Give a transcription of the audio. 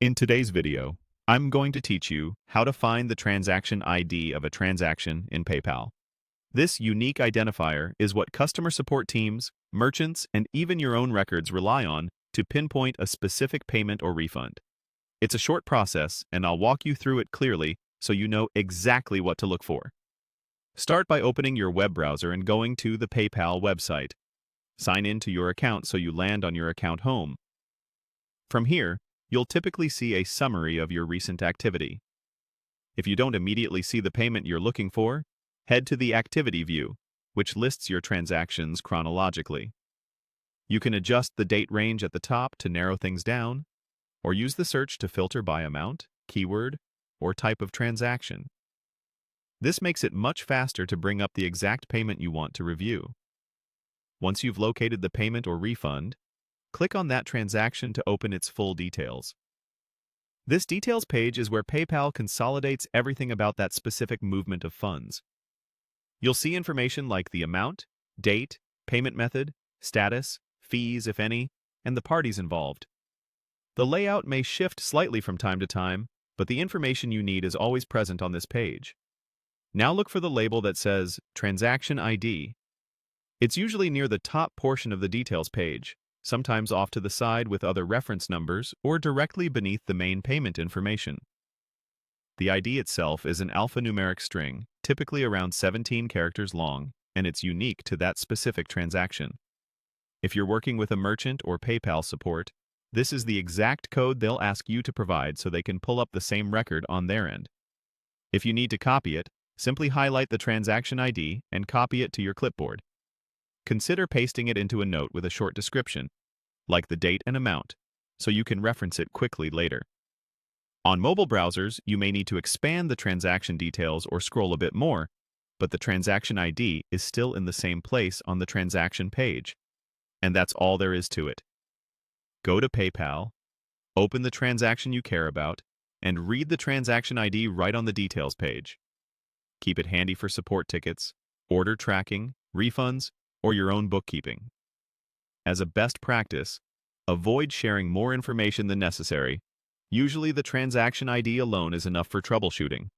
In today's video, I'm going to teach you how to find the transaction ID of a transaction in PayPal. This unique identifier is what customer support teams, merchants, and even your own records rely on to pinpoint a specific payment or refund. It's a short process, and I'll walk you through it clearly so you know exactly what to look for. Start by opening your web browser and going to the PayPal website. Sign in to your account so you land on your account home. From here, you'll typically see a summary of your recent activity. If you don't immediately see the payment you're looking for, head to the Activity view, which lists your transactions chronologically. You can adjust the date range at the top to narrow things down, or use the search to filter by amount, keyword, or type of transaction. This makes it much faster to bring up the exact payment you want to review. Once you've located the payment or refund, click on that transaction to open its full details. This details page is where PayPal consolidates everything about that specific movement of funds. You'll see information like the amount, date, payment method, status, fees, if any, and the parties involved. The layout may shift slightly from time to time, but the information you need is always present on this page. Now look for the label that says Transaction ID. It's usually near the top portion of the details page, sometimes off to the side with other reference numbers or directly beneath the main payment information. The ID itself is an alphanumeric string, typically around 17 characters long, and it's unique to that specific transaction. If you're working with a merchant or PayPal support, this is the exact code they'll ask you to provide so they can pull up the same record on their end. If you need to copy it, simply highlight the transaction ID and copy it to your clipboard. Consider pasting it into a note with a short description, like the date and amount, so you can reference it quickly later. On mobile browsers, you may need to expand the transaction details or scroll a bit more, but the transaction ID is still in the same place on the transaction page. And that's all there is to it. Go to PayPal, open the transaction you care about, and read the transaction ID right on the details page. Keep it handy for support tickets, order tracking, refunds, or your own bookkeeping. As a best practice, avoid sharing more information than necessary. Usually the transaction ID alone is enough for troubleshooting,